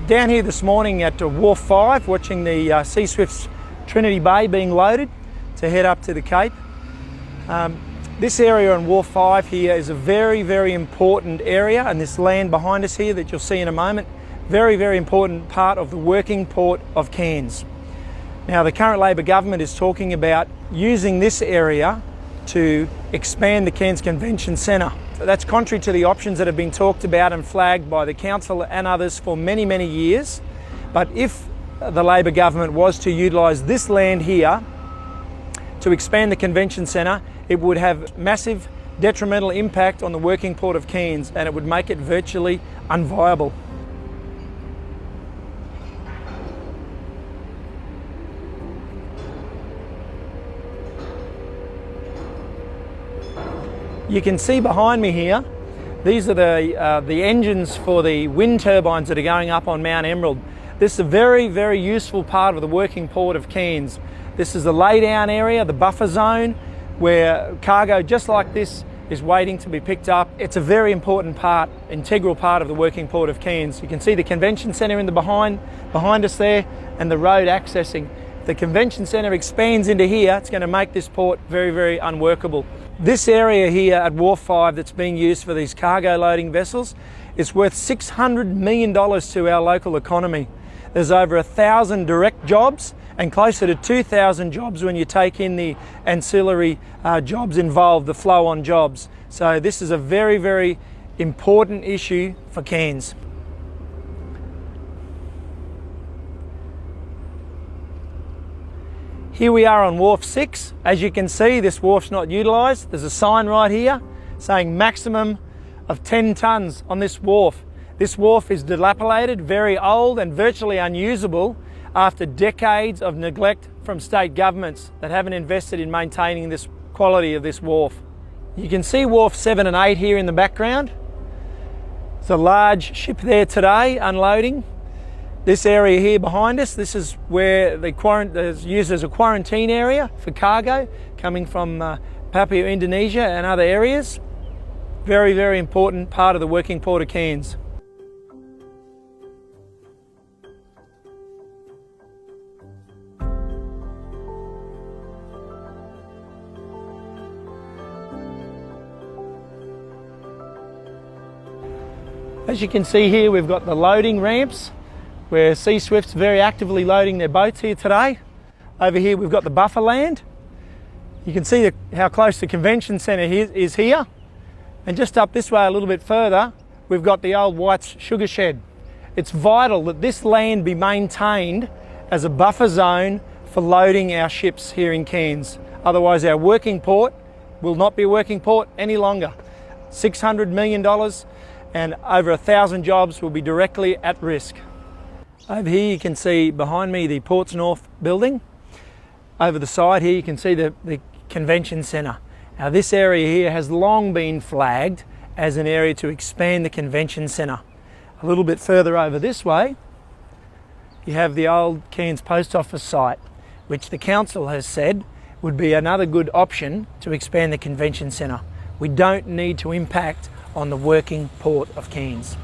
Down here this morning at Wharf 5, watching the Sea Swift's Trinity Bay being loaded to head up to the Cape. This area on Wharf 5 here is a very, very important area, and this land behind us here that you'll see in a moment, very, very important part of the working port of Cairns. Now, the current Labor government is talking about using this area to expand the Cairns Convention Centre. That's contrary to the options that have been talked about and flagged by the council and others for many, many years. But if the Labor government was to utilise this land here to expand the Convention Centre, it would have massive detrimental impact on the working port of Cairns, and it would make it virtually unviable. You can see behind me here, these are the engines for the wind turbines that are going up on Mount Emerald. This is a very, very useful part of the working port of Cairns. This is the laydown area, the buffer zone, where cargo just like this is waiting to be picked up. It's a very important part, integral part of the working port of Cairns. You can see the convention centre in the behind us there, and the road accessing. If the convention centre expands into here, it's going to make this port very, very unworkable. This area here at Wharf 5 that's being used for these cargo loading vessels is worth $600 million to our local economy. There's over 1,000 direct jobs and closer to 2,000 jobs when you take in the ancillary jobs involved, the flow-on jobs. So this is a very, very important issue for Cairns. Here we are on Wharf 6. As you can see, this wharf's not utilised. There's a sign right here saying maximum of 10 tonnes on this wharf. This wharf is dilapidated, very old and virtually unusable after decades of neglect from state governments that haven't invested in maintaining this quality of this wharf. You can see Wharf 7 and 8 here in the background. It's a large ship there today unloading. This area here behind us, this is where it's used as a quarantine area for cargo coming from Papua, Indonesia and other areas. Very, very important part of the working port of Cairns. As you can see here, we've got the loading ramps where Sea Swift's very actively loading their boats here today. Over here we've got the buffer land. You can see how close the convention centre is here. And just up this way a little bit further, we've got the old White's sugar shed. It's vital that this land be maintained as a buffer zone for loading our ships here in Cairns. Otherwise our working port will not be a working port any longer. $600 million and over 1,000 jobs will be directly at risk. Over here you can see behind me the Ports North building. Over the side here you can see the convention centre. Now this area here has long been flagged as an area to expand the convention centre. A little bit further over this way you have the old Cairns Post Office site, which the council has said would be another good option to expand the convention centre. We don't need to impact on the working port of Cairns.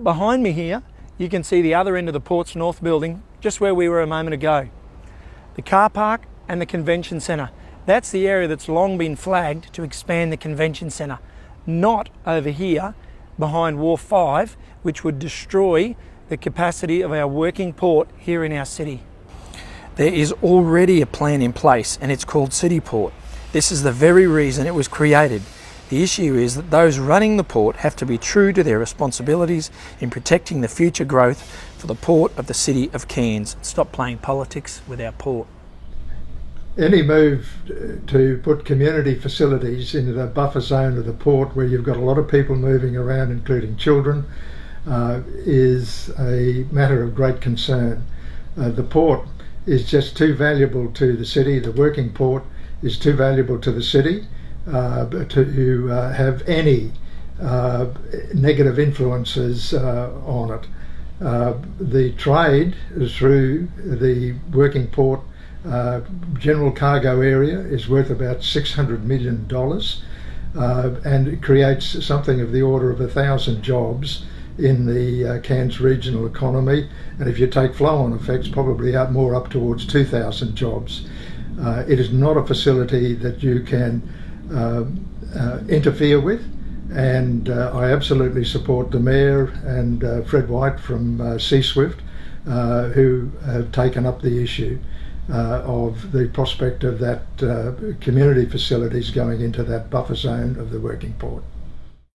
Behind me here you can see the other end of the Ports North building, just where we were a moment ago. The car park and the convention centre. That's the area that's long been flagged to expand the convention centre, not over here behind Wharf 5, which would destroy the capacity of our working port here in our city. There is already a plan in place, and it's called Cityport. This is the very reason it was created. The issue is that those running the port have to be true to their responsibilities in protecting the future growth for the port of the city of Cairns. Stop playing politics with our port. Any move to put community facilities into the buffer zone of the port, where you've got a lot of people moving around, including children, is a matter of great concern. The port is just too valuable to the city. The working port is too valuable to the city to have any negative influences on it. The trade through the working port general cargo area is worth about $600 million, and it creates something of the order of 1,000 jobs in the Cairns regional economy, and if you take flow-on effects, probably more up towards 2,000 jobs. It is not a facility that you can interfere with, and I absolutely support the Mayor and Fred White from C-Swift, who have taken up the issue of the prospect of that community facilities going into that buffer zone of the working port.